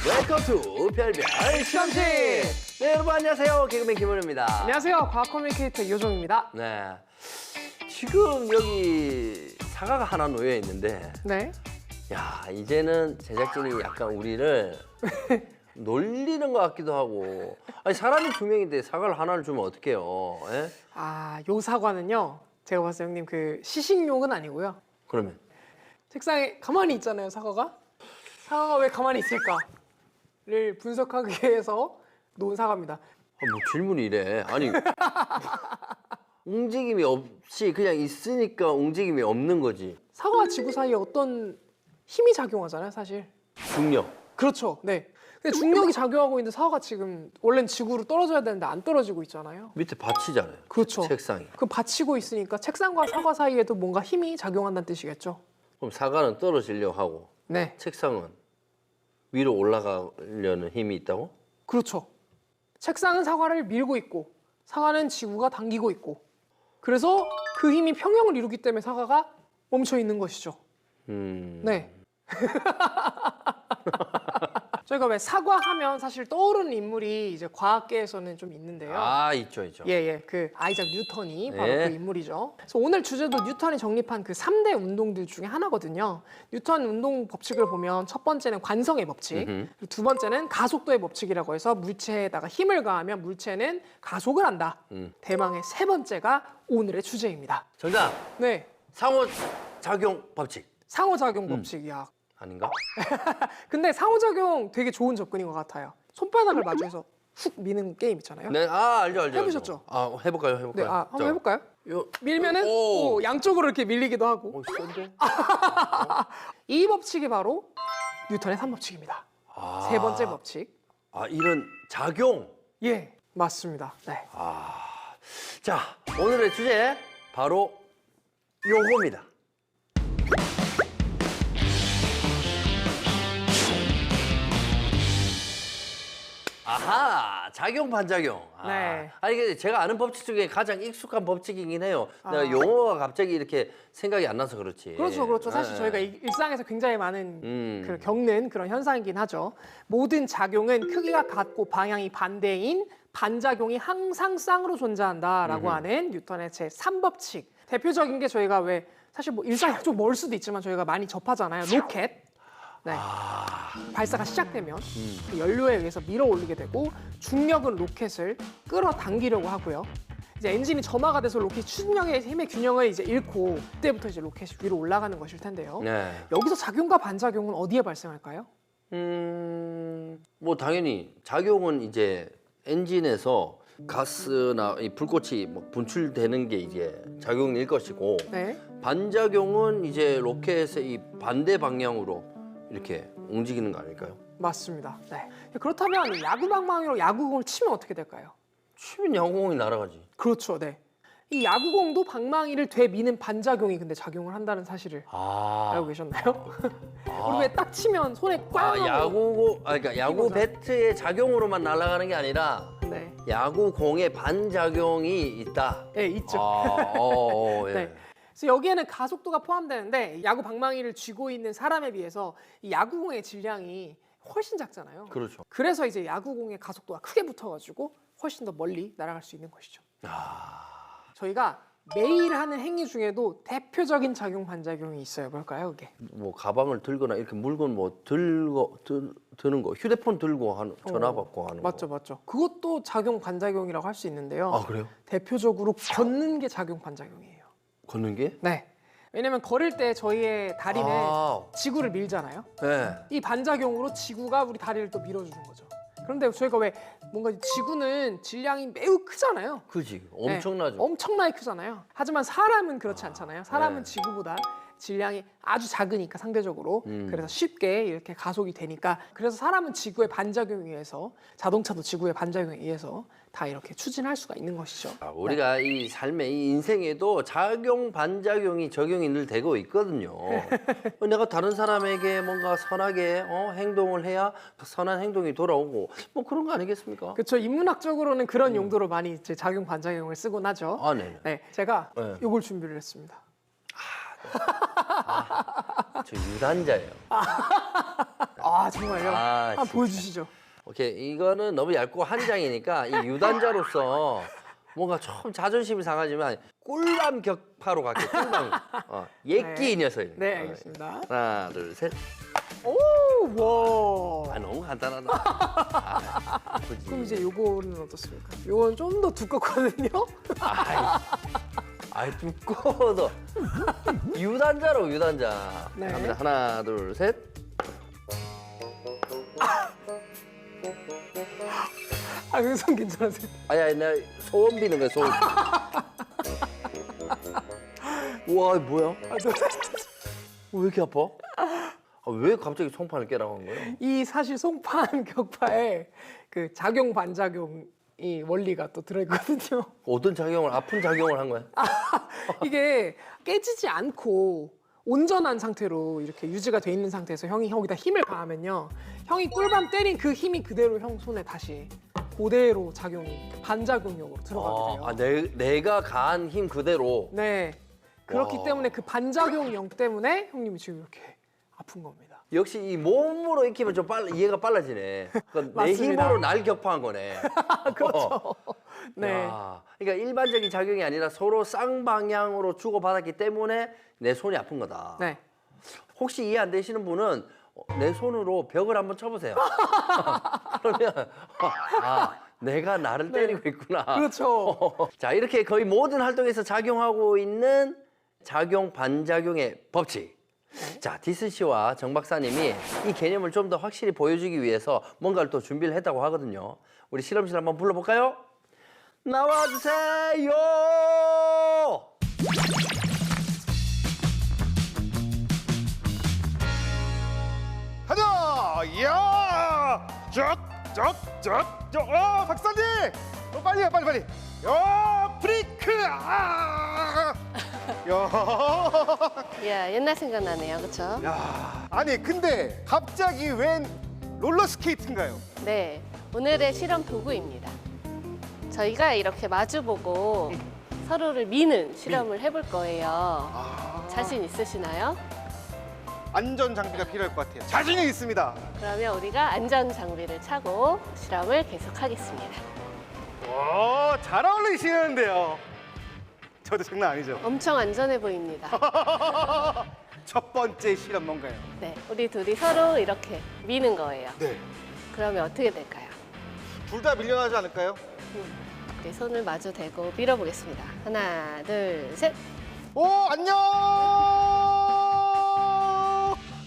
웰컴 투 별별 시험실. 네, 여러분 안녕하세요. 개그맨 김원우입니다. 안녕하세요. 과학 커뮤니케이터 이효정입니다. 네, 지금 여기 사과가 하나 놓여 있는데, 네. 야, 이제는 제작진이 약간 우리를 놀리는 것 같기도 하고. 아니, 사람이 두 명인데 사과를 하나를 주면 어떡해요? 예? 요 사과는요. 제가 봤을 때 형님 그 시식용은 아니고요. 그러면 책상에 가만히 있잖아요, 사과가. 사과가 왜 가만히 있을까를 분석하기 위해서 놓은 사과입니다. 뭐 질문이 이래. 아니, 움직임이 없이 그냥 있으니까 움직임이 없는 거지. 사과와 지구 사이에 어떤 힘이 작용하잖아요, 사실. 중력. 그렇죠. 네. 근데 중력이 작용하고 있는데 사과가 지금 원래는 지구로 떨어져야 되는데 안 떨어지고 있잖아요. 밑에 받치잖아요. 그렇죠. 책상이. 그 받치고 있으니까 책상과 사과 사이에도 뭔가 힘이 작용한다는 뜻이겠죠. 그럼 사과는 떨어지려고 하고 네. 책상은 위로 올라가려는 힘이 있다고? 그렇죠. 책상은 사과를 밀고 있고 사과는 지구가 당기고 있고 그래서 그 힘이 평형을 이루기 때문에 사과가 멈춰 있는 것이죠. 네. 저희가 왜 사과하면 사실 떠오르는 인물이 이제 과학계에서는 좀 있는데요. 아, 있죠. 예. 그 아이작 뉴턴이 바로 네. 그 인물이죠. 그래서 오늘 주제도 뉴턴이 정립한 그 3대 운동들 중에 하나거든요. 뉴턴 운동 법칙을 보면 첫 번째는 관성의 법칙, 그리고 두 번째는 가속도의 법칙이라고 해서 물체에다가 힘을 가하면 물체는 가속을 한다. 대망의 세 번째가 오늘의 주제입니다. 정답. 네. 상호작용 법칙. 상호작용 법칙이야. 아닌가? 근데 상호작용 되게 좋은 접근인 것 같아요. 손바닥을 마주해서 훅 미는 게임 있잖아요. 네, 알죠. 해보셨죠? 아, 해볼까요? 네, 한번 해볼까요? 요, 밀면은 오. 양쪽으로 이렇게 밀리기도 하고. 센데? 이 법칙이 바로 뉴턴의 3법칙입니다. 세 번째 법칙. 아, 이런 작용. 예, 맞습니다. 네. 자, 오늘의 주제 바로 요겁니다. 아하, 작용 반작용. 네. 이게 제가 아는 법칙 중에 가장 익숙한 법칙이긴 해요. 내가 용어가 갑자기 이렇게 생각이 안 나서 그렇지. 그렇죠. 사실 네. 저희가 일상에서 굉장히 많은 그 겪는 그런 현상이긴 하죠. 모든 작용은 크기가 같고 방향이 반대인 반작용이 항상 쌍으로 존재한다라고 하는 뉴턴의 제 3법칙. 대표적인 게 저희가 왜 사실 뭐 일상이 좀 멀 수도 있지만 저희가 많이 접하잖아요. 로켓. 네. 발사가 시작되면 그 연료에 의해서 밀어 올리게 되고 중력은 로켓을 끌어당기려고 하고요. 이제 엔진이 점화가 돼서 로켓 추진력의 힘의 균형을 이제 잃고 그때부터 이제 로켓이 위로 올라가는 것일 텐데요. 네. 여기서 작용과 반작용은 어디에 발생할까요? 뭐 당연히 작용은 이제 엔진에서 가스나 이 불꽃이 뭐 분출되는 게 이제 작용일 것이고, 네. 반작용은 이제 로켓의 이 반대 방향으로 이렇게 움직이는 거 아닐까요? 맞습니다. 네. 그렇다면 야구 방망이로 야구공을 치면 어떻게 될까요? 치면 야구공이 날아가지. 그렇죠. 네. 이 야구공도 방망이를 되미는 반작용이 근데 작용을 한다는 사실을 알고 계셨나요? 우리 왜 딱 치면 손에 꽉 하고 그러니까 야구 배트의 작용으로만 날아가는 게 아니라 네. 야구공의 반작용이 있다. 네, 있죠. 예. 네. 그래서 여기에는 가속도가 포함되는데 야구 방망이를 쥐고 있는 사람에 비해서 이 야구공의 질량이 훨씬 작잖아요. 그렇죠. 그래서 이제 야구공의 가속도가 크게 붙어가지고 훨씬 더 멀리 날아갈 수 있는 것이죠. 저희가 매일 하는 행위 중에도 대표적인 작용 반작용이 있어요. 뭘까요, 그게? 뭐 가방을 들거나 이렇게 물건 뭐 드는 거, 휴대폰 들고 전화 받고 하는 거. 맞죠. 그것도 작용 반작용이라고 할 수 있는데요. 아, 그래요? 대표적으로 걷는 게 작용 반작용이에요. 걷는 게? 네. 왜냐면 걸을 때 저희의 다리는 아. 지구를 밀잖아요. 네. 이 반작용으로 지구가 우리 다리를 또 밀어주는 거죠. 그런데 저희가 왜 뭔가 지구는 질량이 매우 크잖아요. 그지. 엄청나죠. 네, 엄청나게 크잖아요. 하지만 사람은 그렇지 않잖아요. 사람은 네. 지구보다 질량이 아주 작으니까 상대적으로 그래서 쉽게 이렇게 가속이 되니까 그래서 사람은 지구의 반작용에 의해서 자동차도 지구의 반작용에 의해서 다 이렇게 추진할 수가 있는 것이죠. 우리가 이 삶의 이 인생에도 작용 반작용이 적용이 늘 되고 있거든요. 내가 다른 사람에게 뭔가 선하게 행동을 해야 선한 행동이 돌아오고 뭐 그런 거 아니겠습니까? 그렇죠. 인문학적으로는 그런 용도로 많이 이제 작용 반작용을 쓰곤 하죠. 아, 네. 네, 제가 네. 이걸 준비를 했습니다. 저 유단자예요. 아 정말요? 아, 한번 진짜. 보여주시죠. 오케이, 이거는 너무 얇고 한 장이니까 이 유단자로서 뭔가 좀 자존심이 상하지만 꿀밤 격파로 갈게요. 꿀밤. 예끼 네. 이 녀석이. 네, 알겠습니다. 하나, 둘, 셋. 오, 와. 아, 너무 간단하다. 아, 굳이. 그럼 이제 요거는 어떻습니까? 요건 좀 더 두껍거든요. 아이, 두꺼워도. 유단자로 유단자. 네. 갑니다. 하나, 둘, 셋. 아, 그 손 괜찮으세요? 아니, 나 소원 비는 거야, 소원. 우와, 이거 뭐야? 왜 이렇게 아파? 왜 갑자기 송판을 깨라고 한 거예요? 이 사실 송판 격파에 그 작용 반작용이 원리가 또 들어있거든요. 어떤 작용을, 아픈 작용을 한 거야? 이게 깨지지 않고 온전한 상태로 이렇게 유지가 돼 있는 상태에서 형이 여기다 힘을 가하면요, 형이 꿀밤 때린 그 힘이 그대로 형 손에 다시 그대로 작용이 반작용으로 들어가게 돼요. 내가 가한 힘 그대로. 네. 그렇기 와. 때문에 그 반작용형 때문에 형님이 지금 이렇게 아픈 겁니다. 역시 이 몸으로 익히면 좀 이해가 빨라지네. 그러니까 내 맞습니다. 힘으로 날 격파한 거네. 그렇죠. 네. 야, 그러니까 일반적인 작용이 아니라 서로 쌍방향으로 주고받았기 때문에 내 손이 아픈 거다. 네. 혹시 이해 안 되시는 분은 내 손으로 벽을 한번 쳐보세요. 그러면 내가 나를 때리고 있구나. 그렇죠. 자, 이렇게 거의 모든 활동에서 작용하고 있는 작용 반작용의 법칙. 자, 디슨 씨와 정 박사님이 이 개념을 좀 더 확실히 보여주기 위해서 뭔가를 또 준비를 했다고 하거든요. 우리 실험실 한번 불러볼까요? 나와주세요! 가자! 이야! 박사님! 빨리요, 빨리. 브레이크! 야, 옛날 생각나네요. 그렇죠? 아니, 근데 갑자기 웬 롤러스케이트인가요? 네. 오늘의 실험 도구입니다. 저희가 이렇게 마주보고 서로를 미는 실험을 해볼 거예요. 자신 있으시나요? 안전 장비가 필요할 것 같아요. 자신이 있습니다. 그러면 우리가 안전 장비를 차고 실험을 계속하겠습니다. 오, 잘 어울리시는데요. 저도 장난 아니죠? 엄청 안전해 보입니다. 첫 번째 실험 뭔가요? 네. 우리 둘이 서로 이렇게 미는 거예요. 네. 그러면 어떻게 될까요? 둘 다 밀려나지 않을까요? 우리 손을 마주 대고 밀어보겠습니다. 하나, 둘, 셋. 오, 안녕!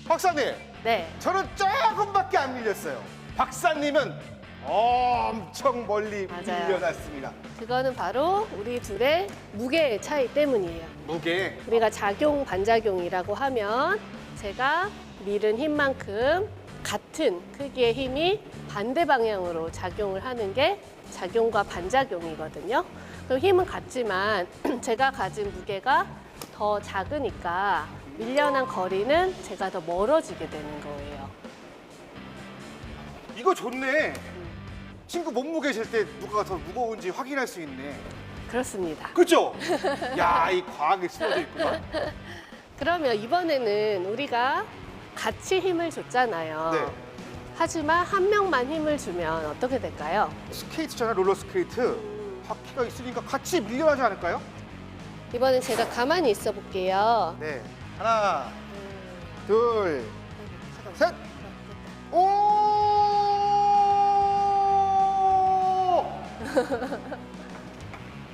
박사님, 네. 저는 조금밖에 안 밀렸어요. 박사님은 엄청 멀리 맞아요. 밀려났습니다. 그거는 바로 우리 둘의 무게의 차이 때문이에요. 무게. 우리가 작용 반작용이라고 하면 제가 밀은 힘만큼 같은 크기의 힘이 반대 방향으로 작용을 하는 게 작용과 반작용이거든요. 그럼 힘은 같지만 제가 가진 무게가 더 작으니까 밀려난 거리는 제가 더 멀어지게 되는 거예요. 이거 좋네. 친구 몸무게 잴 때 누가 더 무거운지 확인할 수 있네. 그렇습니다. 그죠? 야, 이 과학이 숨어져 있구나. 그러면 이번에는 우리가 같이 힘을 줬잖아요. 네. 하지만 한 명만 힘을 주면 어떻게 될까요? 스케이트잖아, 롤러스케이트. 바퀴가 있으니까 같이 밀려나지 않을까요? 이번엔 제가 가만히 있어 볼게요. 네. 하나, 둘, 잠깐만. 셋. 오!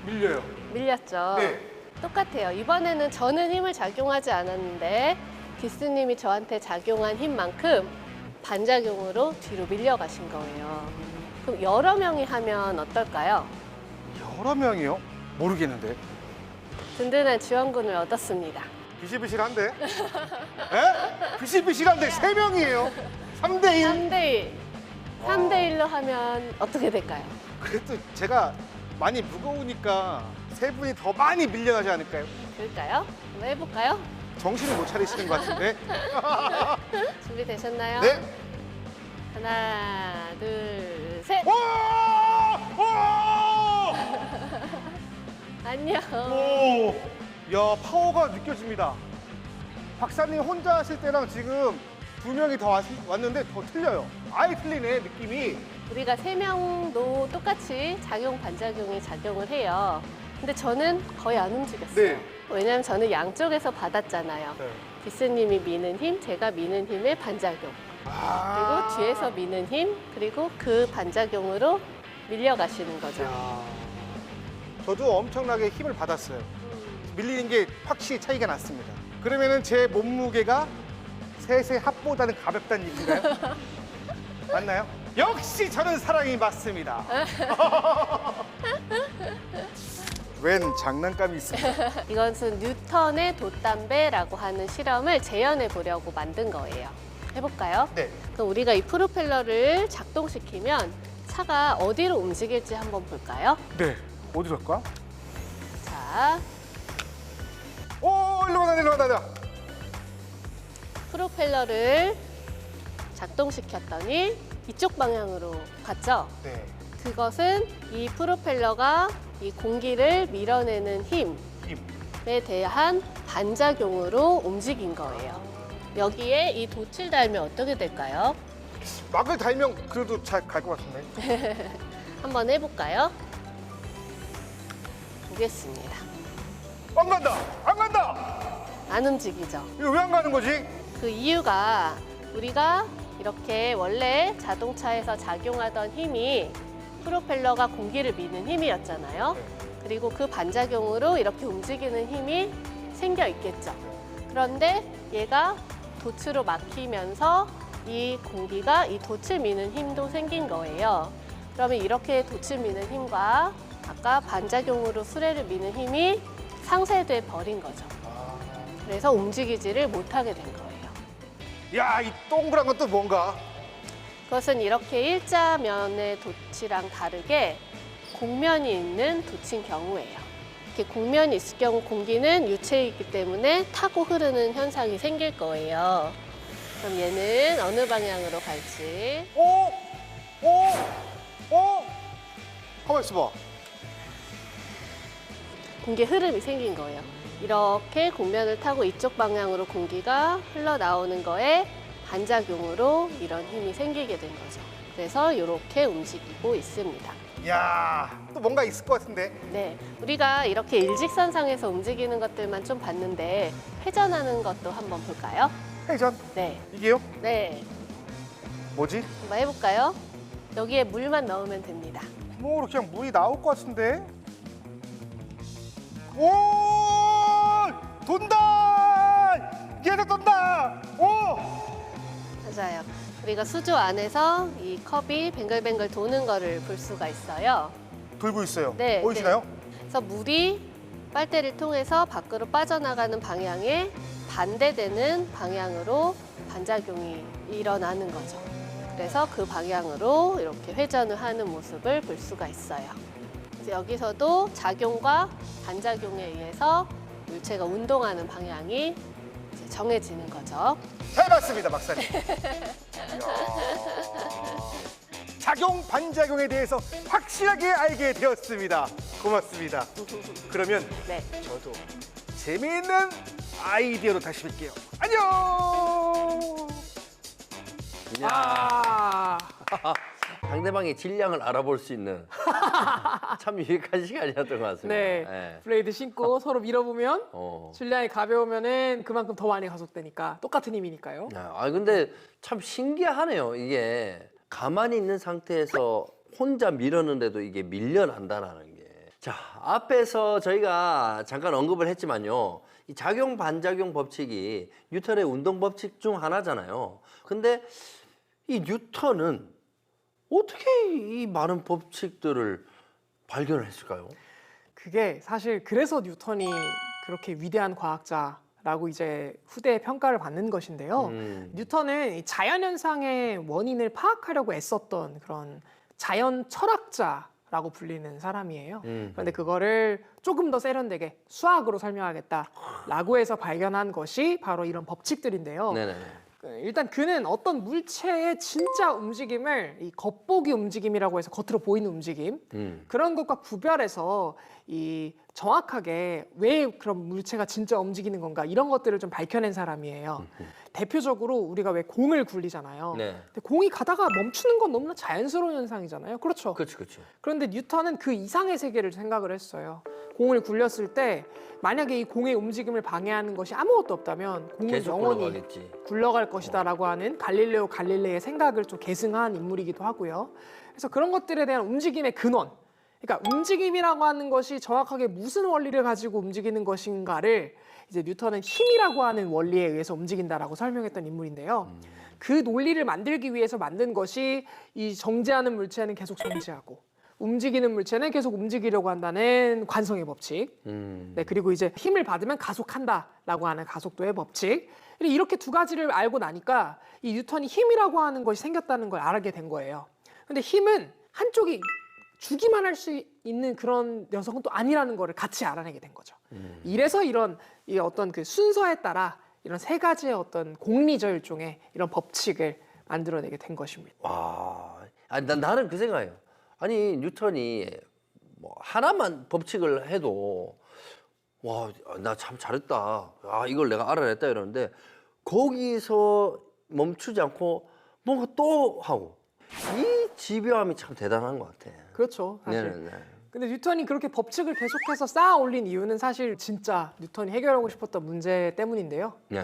밀려요. 밀렸죠? 네. 똑같아요. 이번에는 저는 힘을 작용하지 않았는데 디스님이 저한테 작용한 힘만큼 반작용으로 뒤로 밀려가신 거예요. 그럼 여러 명이 하면 어떨까요? 여러 명이요? 모르겠는데. 든든한 지원군을 얻었습니다. 비실비실한데? 에? 비실비실한데 세 명이에요. 3대 1. 3대1. 3대1로 하면 어떻게 될까요? 그래도 제가 많이 무거우니까 세 분이 더 많이 밀려나지 않을까요? 그럴까요? 한번 해볼까요? 정신을 못 차리시는 것 같은데. 준비되셨나요? 네. 하나, 둘, 셋. 오! 오! 안녕. 오! 야, 파워가 느껴집니다. 박사님 혼자 하실 때랑 지금 두 명이 더 왔는데 더 틀려요. 아예 틀리네, 느낌이. 우리가 세 명도 똑같이 작용 반작용이 작용을 해요. 근데 저는 거의 안 움직였어요. 네. 왜냐하면 저는 양쪽에서 받았잖아요. 네. 기스님이 미는 힘, 제가 미는 힘의 반작용. 아. 그리고 뒤에서 미는 힘, 그리고 그 반작용으로 밀려가시는 거죠. 야. 저도 엄청나게 힘을 받았어요. 밀리는 게 확실히 차이가 났습니다. 그러면은 제 몸무게가 셋의 합보다는 가볍다는 얘기인가요? 맞나요? 역시 저는 사랑이 맞습니다. 웬 장난감이 있습니다. 이것은 뉴턴의 돛담배라고 하는 실험을 재현해 보려고 만든 거예요. 해볼까요? 네. 그럼 우리가 이 프로펠러를 작동시키면 차가 어디로 움직일지 한번 볼까요? 네. 어디로 갈까? 자, 오, 일로 가다, 일로 가다. 프로펠러를 작동시켰더니 이쪽 방향으로 갔죠? 네. 그것은 이 프로펠러가 이 공기를 밀어내는 힘에 힘. 대한 반작용으로 움직인 거예요. 여기에 이 돛을 달면 어떻게 될까요? 막을 달면 그래도 잘 갈 것 같은데. 한번 해볼까요? 보겠습니다. 안 간다! 안 간다! 안 움직이죠? 이거 왜 안 가는 거지? 그 이유가 우리가 이렇게 원래 자동차에서 작용하던 힘이 프로펠러가 공기를 미는 힘이었잖아요. 네. 그리고 그 반작용으로 이렇게 움직이는 힘이 생겨 있겠죠. 그런데 얘가 돛으로 막히면서 이 공기가 이 돛을 미는 힘도 생긴 거예요. 그러면 이렇게 돛을 미는 힘과 아까 반작용으로 수레를 미는 힘이 상쇄돼 버린 거죠. 그래서 움직이지를 못하게 된 거예요. 야, 이 동그란 건 또 뭔가? 그것은 이렇게 일자면의 돛이랑 다르게 곡면이 있는 돛인 경우예요. 이렇게 곡면이 있을 경우 공기는 유체이기 때문에 타고 흐르는 현상이 생길 거예요. 그럼 얘는 어느 방향으로 갈지. 오! 오! 오! 가만 있어봐. 공기 흐름이 생긴 거예요. 이렇게 곡면을 타고 이쪽 방향으로 공기가 흘러나오는 거에 반작용으로 이런 힘이 생기게 된 거죠. 그래서 이렇게 움직이고 있습니다. 야, 또 뭔가 있을 것 같은데. 네, 우리가 이렇게 일직선상에서 움직이는 것들만 좀 봤는데 회전하는 것도 한번 볼까요? 회전. 네, 이게요? 네, 뭐지? 한번 해볼까요? 여기에 물만 넣으면 됩니다. 구멍으로 그냥 물이 나올 것 같은데. 오! 돈다! 얘도 돈다! 오! 맞아요. 우리가 수조 안에서 이 컵이 뱅글뱅글 도는 거를 볼 수가 있어요. 돌고 있어요. 네, 보이시나요? 그래서 물이 빨대를 통해서 밖으로 빠져나가는 방향에 반대되는 방향으로 반작용이 일어나는 거죠. 그래서 그 방향으로 이렇게 회전을 하는 모습을 볼 수가 있어요. 그래서 여기서도 작용과 반작용에 의해서 물체가 운동하는 방향이 이제 정해지는 거죠. 잘 봤습니다, 박사님. 작용, 반작용에 대해서 확실하게 알게 되었습니다. 고맙습니다. 그러면 네. 저도 재미있는 아이디어로 다시 뵐게요. 안녕! 아, 상대방의 질량을 알아볼 수 있는 참 유익한 시간이었던 것 같습니다. 네. 예. 블레이드 신고 서로 밀어보면 어. 질량이 가벼우면은 그만큼 더 많이 가속되니까 똑같은 힘이니까요. 근데 참 신기하네요. 이게 가만히 있는 상태에서 혼자 밀었는데도 이게 밀려난다라는 게. 자, 앞에서 저희가 잠깐 언급을 했지만요. 이 작용 반작용 법칙이 뉴턴의 운동 법칙 중 하나잖아요. 근데 이 뉴턴은 어떻게 이 많은 법칙들을 발견을 했을까요? 그게 사실 그래서 뉴턴이 그렇게 위대한 과학자라고 이제 후대의 평가를 받는 것인데요. 뉴턴은 이 자연현상의 원인을 파악하려고 애썼던 그런 자연 철학자라고 불리는 사람이에요. 그런데 그거를 조금 더 세련되게 수학으로 설명하겠다라고 해서 발견한 것이 바로 이런 법칙들인데요. 네네. 일단 그는 어떤 물체의 진짜 움직임을 이 겉보기 움직임이라고 해서 겉으로 보이는 움직임 그런 것과 구별해서 이 정확하게 왜 그런 물체가 진짜 움직이는 건가 이런 것들을 좀 밝혀낸 사람이에요. 대표적으로 우리가 왜 공을 굴리잖아요. 네. 근데 공이 가다가 멈추는 건 너무나 자연스러운 현상이잖아요. 그렇죠? 그렇죠, 그렇죠. 그런데 뉴턴은 그 이상의 세계를 생각을 했어요. 공을 굴렸을 때 만약에 이 공의 움직임을 방해하는 것이 아무것도 없다면 공은 계속 영원히 굴러가겠지. 굴러갈 것이다라고 하는 갈릴레오 갈릴레이의 생각을 좀 계승한 인물이기도 하고요. 그래서 그런 것들에 대한 움직임의 근원, 그러니까 움직임이라고 하는 것이 정확하게 무슨 원리를 가지고 움직이는 것인가를 이제 뉴턴은 힘이라고 하는 원리에 의해서 움직인다라고 설명했던 인물인데요. 그 논리를 만들기 위해서 만든 것이 이 정지하는 물체는 계속 정지하고 움직이는 물체는 계속 움직이려고 한다는 관성의 법칙. 네, 그리고 이제 힘을 받으면 가속한다라고 하는 가속도의 법칙. 이렇게 두 가지를 알고 나니까 이 뉴턴이 힘이라고 하는 것이 생겼다는 걸 알게 된 거예요. 근데 힘은 한쪽이 주기만 할 수 있는 그런 녀석은 또 아니라는 거를 같이 알아내게 된 거죠. 이래서 이런 이 어떤 그 순서에 따라 이런 세 가지의 어떤 공리적 일종의 이런 법칙을 만들어내게 된 것입니다. 와, 나는 그 생각이에요. 아니 뉴턴이 뭐 하나만 법칙을 해도 와, 나 참 잘했다. 아, 이걸 내가 알아냈다 이러는데 거기서 멈추지 않고 뭔가 또 하고 이 집요함이 참 대단한 것 같아. 그렇죠, 사실. 네네네. 근데 뉴턴이 그렇게 법칙을 계속해서 쌓아 올린 이유는 사실 진짜 뉴턴이 해결하고 싶었던 문제 때문인데요. 네.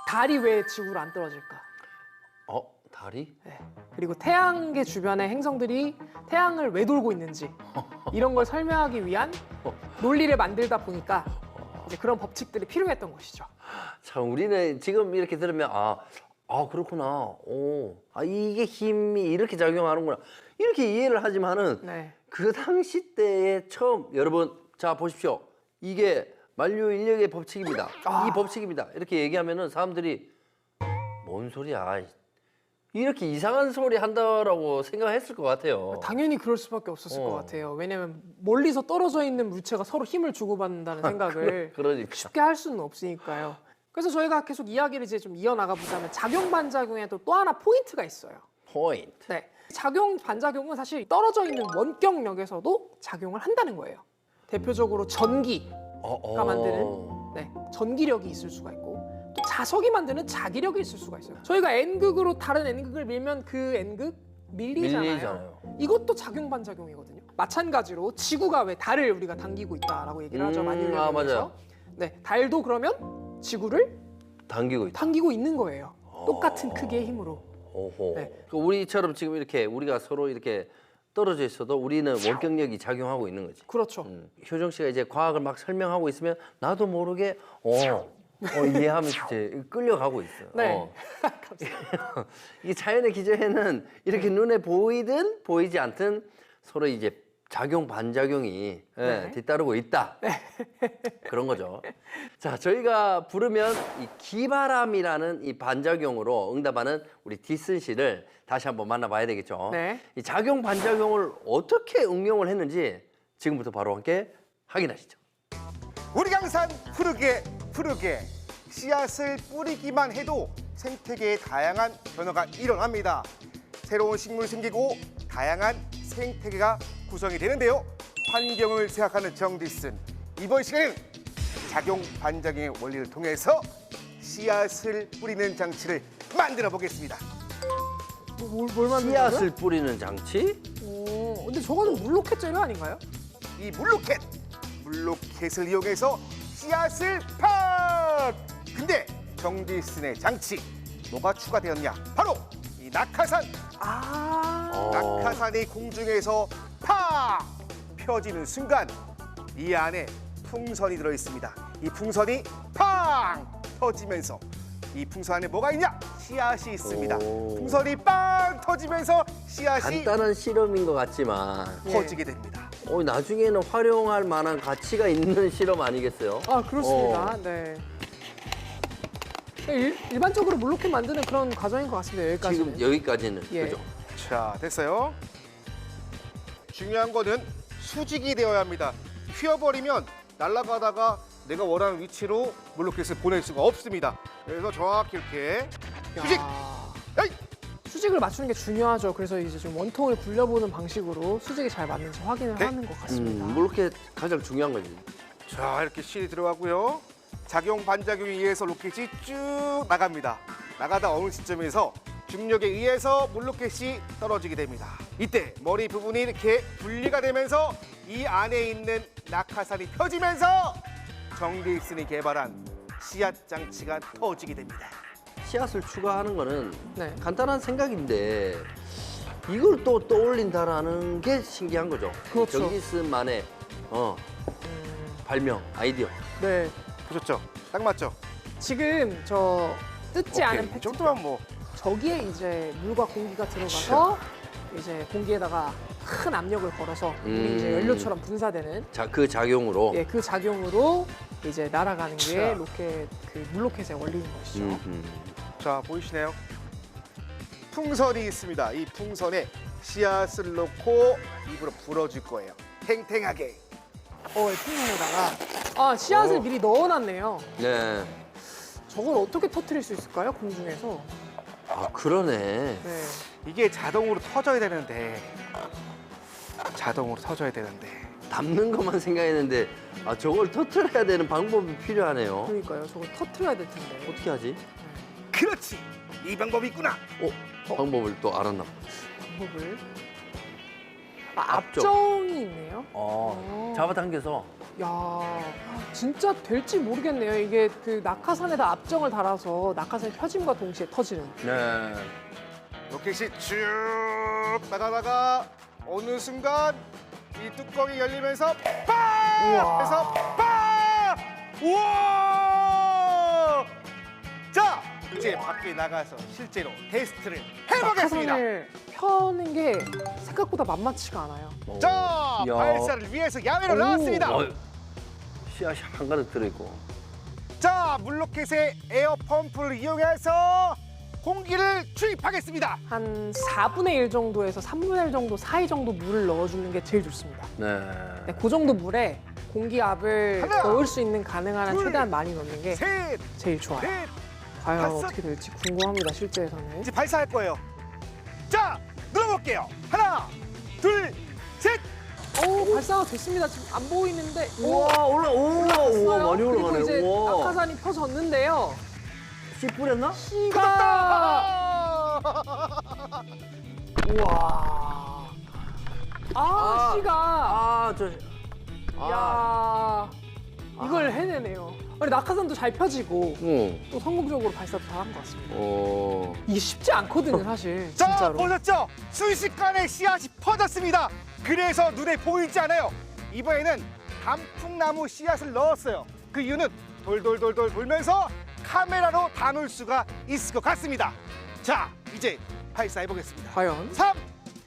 달이 왜 지구로 안 떨어질까? 다리? 네. 그리고 태양계 주변의 행성들이 태양을 왜 돌고 있는지 이런 걸 설명하기 위한 논리를 만들다 보니까 이제 그런 법칙들이 필요했던 것이죠. 참 우리는 지금 이렇게 들으면 그렇구나. 이게 힘이 이렇게 작용하는구나. 이렇게 이해를 하지만은 네. 그 당시 때에 처음 여러분 자 보십시오. 이게 만류 인력의 법칙입니다. 이 법칙입니다. 이렇게 얘기하면은 사람들이 뭔 소리야. 이렇게 이상한 소리 한다라고 생각했을 것 같아요. 당연히 그럴 수밖에 없었을 어. 것 같아요. 왜냐하면 멀리서 떨어져 있는 물체가 서로 힘을 주고받는다는 생각을 그러니까. 쉽게 할 수는 없으니까요. 그래서 저희가 계속 이야기를 이제 좀 이어나가 보자면 작용 반작용에도 또 하나 포인트가 있어요. 포인트. 네, 작용 반작용은 사실 떨어져 있는 원격력에서도 작용을 한다는 거예요. 대표적으로 전기가 만드는 전기력이 있을 수가 있고 또 자석이 만드는 자기력이 있을 수가 있어요. 저희가 N극으로 다른 N극을 밀면 그 N극 밀리잖아요. 이것도 작용 반작용이거든요. 마찬가지로 지구가 왜 달을 우리가 당기고 있다라고 얘기를 하죠. 만일력에 맞아요. 네, 달도 그러면 지구를 당기고 있다. 당기고 있는 거예요. 똑같은 크기의 힘으로. 오호. 네. 그 우리처럼 지금 이렇게 우리가 서로 이렇게 떨어져 있어도 우리는 원격력이 작용하고 있는 거지. 그렇죠. 효정 씨가 이제 과학을 막 설명하고 있으면 나도 모르게 이해하면서 이제 끌려가고 있어요. 네. 이 자연의 기저에는 이렇게 눈에 보이든 보이지 않든 서로 이제 작용 반작용이 뒤따르고 있다. 그런 거죠. 자, 저희가 부르면 이 기바람이라는 이 반작용으로 응답하는 우리 디슨 씨를 다시 한번 만나봐야 되겠죠. 네. 이 작용 반작용을 어떻게 응용을 했는지 지금부터 바로 함께 확인하시죠. 우리 강산 푸르게 씨앗을 뿌리기만 해도 생태계에 다양한 변화가 일어납니다. 새로운 식물이 생기고 다양한 생태계가 구성이 되는데요. 환경을 생각하는 정디슨. 이번 시간에는 작용 반작용의 원리를 통해서 씨앗을 뿌리는 장치를 만들어 보겠습니다. 뭘 만드는 거예요? 씨앗을 뿌리는 장치? 오, 근데 저거는 물로켓 재료 아닌가요? 이 물로켓을 이용해서 씨앗을 팍! 근데 정디슨의 장치 뭐가 추가되었냐? 바로 이 낙하산. 낙하산이 공중에서 팍 펴지는 순간 이 안에 풍선이 들어 있습니다. 이 풍선이 팡 터지면서 이 풍선 안에 뭐가 있냐? 씨앗이 있습니다. 오. 풍선이 빵 터지면서 씨앗이 간단한 실험인 것 같지만 퍼지게 됩니다. 나중에는 활용할 만한 가치가 있는 실험 아니겠어요? 아, 그렇습니다. 네. 일반적으로 물로켓 만드는 그런 과정인 것 같습니다. 여기까지는. 지금 여기까지는 예. 그죠? 자, 됐어요. 중요한 거는 수직이 되어야 합니다. 휘어버리면 날아가다가 내가 원하는 위치로 물로켓을 보낼 수가 없습니다. 그래서 정확히 이렇게 수직! 야, 에이! 수직을 맞추는 게 중요하죠. 그래서 이제 좀 원통을 굴려보는 방식으로 수직이 잘 맞는지 확인을 네. 하는 것 같습니다. 뭐 이렇게 가장 중요한 거지. 자, 이렇게 실이 들어가고요. 작용 반작용에 의해서 로켓이 쭉 나갑니다. 나가다 어느 시점에서 중력에 의해서 물로켓이 떨어지게 됩니다. 이때 머리 부분이 이렇게 분리가 되면서 이 안에 있는 낙하산이 펴지면서 정데이슨이 개발한 씨앗 장치가 터지게 됩니다. 씨앗을 추가하는 거는 네. 간단한 생각인데 이걸 또 떠올린다라는 게 신기한 거죠. 그렇죠. 정기스만의 발명, 아이디어. 네. 보셨죠? 딱 맞죠? 지금 저 뜯지 않은 이 페트 정도면 뭐 저기에 이제 물과 공기가 들어가서 이제 공기에다가 큰 압력을 걸어서 물이 이제 연료처럼 분사되는 그 작용으로. 예, 그 작용으로 이제 날아가는 게 자. 로켓 그 물로켓의 원리인 것이죠. 자, 보이시나요? 풍선이 있습니다. 이 풍선에 씨앗을 넣고 입으로 불어줄 거예요. 탱탱하게. 풍선에다가 씨앗을 미리 넣어놨네요. 네. 저걸 어떻게 터트릴 수 있을까요? 공중에서. 아 그러네. 네. 이게 자동으로 터져야 되는데 담는 것만 생각했는데 저걸 터트려야 되는 방법이 필요하네요. 그러니까요. 저걸 터트려야 될 텐데. 어떻게 하지? 그렇지! 이 방법이 있구나! 방법을 또 알았나? 방법을. 앞쪽. 앞정이 있네요. 잡아당겨서. 야, 진짜 될지 모르겠네요. 이게 그 낙하산에다 압정을 달아서 낙하산이 펴짐과 동시에 터지는. 네. 로켓이 쭉 나가다가 어느 순간 이 뚜껑이 열리면서 빵! 우와. 해서 빵! 우와! 자, 이제 밖에 나가서 실제로 테스트를 해보겠습니다. 낙하산을 펴는 게 생각보다 만만치가 않아요. 자, 야. 발사를 위해서 야외로 오. 나왔습니다. 씨앗이 한가득 들어있고. 자, 물로켓의 에어 펌프를 이용해서 공기를 투입하겠습니다. 한 4분의 1 정도에서 3분의 1 정도 사이 정도 물을 넣어주는 게 제일 좋습니다. 네. 네, 그 정도 물에 공기압을 하나, 넣을 수 있는 가능한 한 둘, 최대한 많이 넣는 게 셋, 제일 좋아요. 넷, 과연 다섯. 어떻게 될지 궁금합니다, 실제에서는. 이제 발사할 거예요. 자, 눌러볼게요. 하나, 둘, 셋. 발사가 됐습니다. 지금 안 보이는데. 우와 올라갔어요. 많이 그리고 올라가네. 이제 우와. 낙하산이 펴졌는데요. 씨 뿌렸나? 씨가 아! 우와. 씨가 야 이걸 해내네요. 아니, 낙하산도 잘 펴지고 또 성공적으로 발사도 잘한 것 같습니다. 이게 쉽지 않거든요, 사실. 자, 진짜로. 보셨죠? 순식간에 씨앗이 퍼졌습니다. 그래서 눈에 보이지 않아요. 이번에는 단풍나무 씨앗을 넣었어요. 그 이유는 돌돌돌돌 돌면서 카메라로 담을 수가 있을 것 같습니다. 자, 이제 발사해 보겠습니다. 과연 3,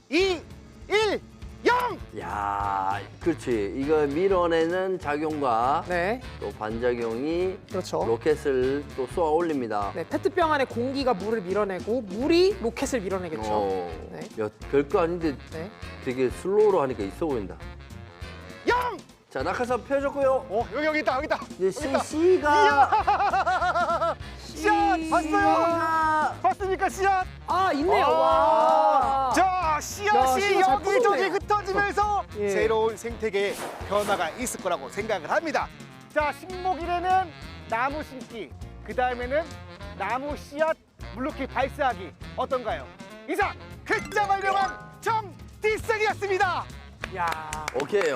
2, 1, 0! 야, 그렇지. 이거 밀어내는 작용과 네, 또 반작용이 그렇죠. 로켓을 또 쏘아 올립니다. 네, 페트병 안에 공기가 물을 밀어내고 물이 로켓을 밀어내겠죠. 네. 야, 별거 아닌데 네. 되게 슬로우로 하니까 있어 보인다. 0! 자, 낙하산 펴졌고요. 여기 있다, 여기 있다. 이제 여기 있다. CC가 씨앗 봤어요? 봤습니까, 씨앗? 있네요. 와. 자, 야, 씨앗이 씨가 잘 여기저기 퍼졌네요. 흩어지면서 예. 새로운 생태계의 변화가 있을 거라고 생각을 합니다. 자, 식목일에는 나무 심기, 그 다음에는 나무 씨앗 물로켓 발사하기 어떤가요? 이상 흑자 발명왕 정디슨이었습니다. 야. 오케이.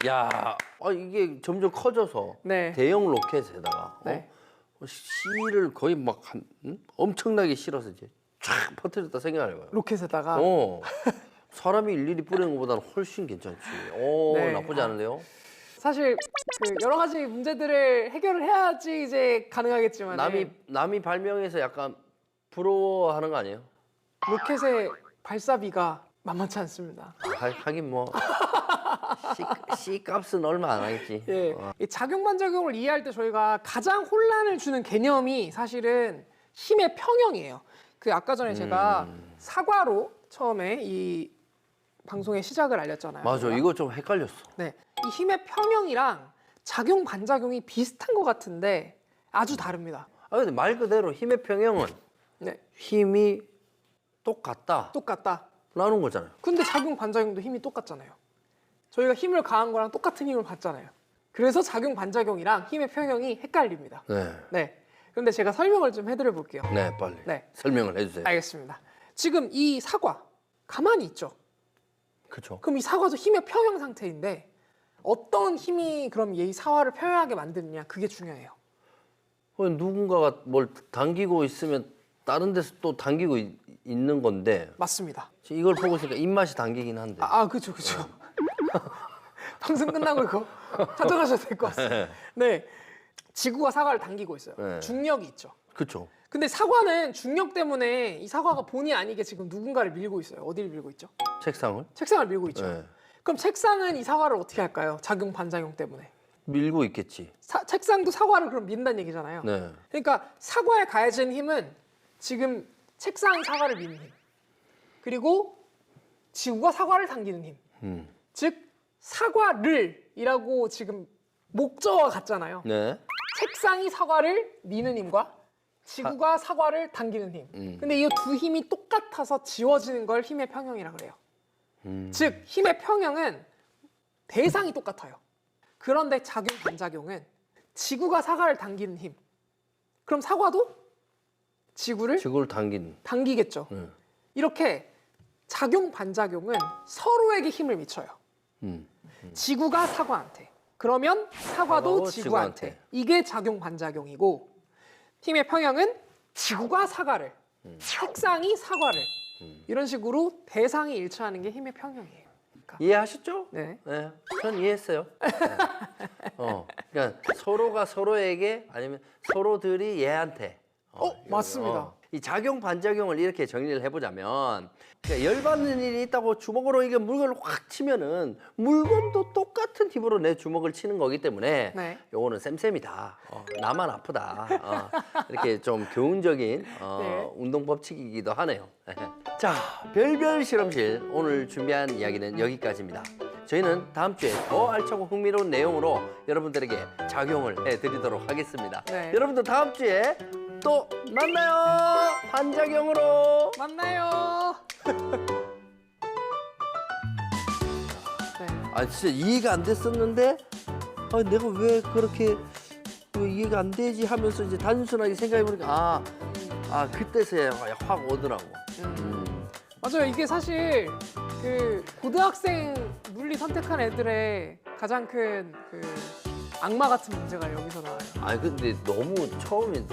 야, 이게 점점 커져서 네. 대형 로켓에다가 네. 씨를 거의 막 엄청나게 실어서 이제 쫙 퍼뜨렸다 생각해봐요. 로켓에다가 사람이 일일이 뿌리는 것보다는 훨씬 괜찮지. 네. 나쁘지 않은데요? 사실 그 여러 가지 문제들을 해결을 해야지 이제 가능하겠지만 남이 발명해서 약간 부러워하는 거 아니에요? 로켓의 발사비가 만만치 않습니다. 하긴 뭐 C 값은 얼마 안 하겠지. 예, 이 작용 반작용을 이해할 때 저희가 가장 혼란을 주는 개념이 사실은 힘의 평형이에요. 그 아까 전에 제가 사과로 처음에 이 방송의 시작을 알렸잖아요. 맞아, 제가. 이거 좀 헷갈렸어. 네, 이 힘의 평형이랑 작용 반작용이 비슷한 것 같은데 아주 다릅니다. 근데 말 그대로 힘의 평형은 네, 힘이 똑같다라는 똑같다. 거잖아요. 근데 작용 반작용도 힘이 똑같잖아요. 저희가 힘을 가한 거랑 똑같은 힘을 받잖아요. 그래서 작용 반작용이랑 힘의 평형이 헷갈립니다. 네, 네. 그런데 제가 설명을 좀 해드려 볼게요. 네, 빨리 네. 설명을 해주세요. 알겠습니다. 지금 이 사과 가만히 있죠. 그렇죠. 그럼 이 사과도 힘의 평형 상태인데 어떤 힘이 그럼 이 사과를 평형하게 만드느냐 그게 중요해요. 누군가가 뭘 당기고 있으면 다른 데서 또 당기고 있는 건데 맞습니다. 이걸 보고 있으니까 입맛이 당기긴 한데. 그렇죠, 그렇죠. 방송 끝나고 이거 찾아가셔도 될 것 같습니다. 네, 지구가 사과를 당기고 있어요. 네. 중력이 있죠. 그렇죠. 근데 사과는 중력 때문에 이 사과가 본의 아니게 지금 누군가를 밀고 있어요. 어디를 밀고 있죠? 책상을 책상을 밀고 있죠. 네. 그럼 책상은 이 사과를 어떻게 할까요? 작용 반작용 때문에. 밀고 있겠지. 책상도 사과를 그럼 민다는 얘기잖아요. 네. 그러니까 사과에 가해진 힘은 지금 책상이 사과를 미는 힘, 그리고 지구가 사과를 당기는 힘. 음. 즉 사과를이라고 지금 목적어가 같잖아요. 네. 책상이 사과를 미는 힘과 지구가 사과를 당기는 힘. 근데 이 두 힘이 똑같아서 지워지는 걸 힘의 평형이라 그래요. 즉 힘의 평형은 대상이 똑같아요. 그런데 작용 반작용은 지구가 사과를 당기는 힘. 그럼 사과도 지구를 지구를 당긴. 당기겠죠. 이렇게 작용 반작용은 서로에게 힘을 미쳐요. 음. 지구가 사과한테. 그러면 사과도 사과도 지구한테. 지구한테. 이게 작용 반작용이고 힘의 평형은 지구가 사과를, 책상이 사과를 이런 식으로 대상이 일치하는 게 힘의 평형이에요. 그러니까 이해하셨죠? 네. 네. 전 이해했어요. 네. 그러니까 서로가 서로에게 아니면 서로들이 얘한테. 맞습니다. 이 작용 반작용을 이렇게 정리를 해보자면 그러니까 열받는 일이 있다고 주먹으로 이게 물건을 확 치면은 물건도 똑같은 힘으로 내 주먹을 치는 거기 때문에 네. 요거는 쌤쌤이다. 나만 아프다. 이렇게 좀 교훈적인 네. 운동 법칙이기도 하네요. 자, 별별 실험실 오늘 준비한 이야기는 여기까지입니다. 저희는 다음 주에 더 알차고 흥미로운 내용으로 여러분들에게 작용을 해드리도록 하겠습니다. 네. 여러분들 다음 주에 또 만나요. 반작용으로. 만나요. 네. 진짜 이해가 안 됐었는데 내가 왜 그렇게 왜 이해가 안 되지 하면서 이제 단순하게 생각해 보니까 그때서야 확 오더라고. 맞아요. 이게 사실 그 고등학생 물리 선택한 애들의 가장 큰 그 악마 같은 문제가 여기서 나와요. 근데 너무 처음에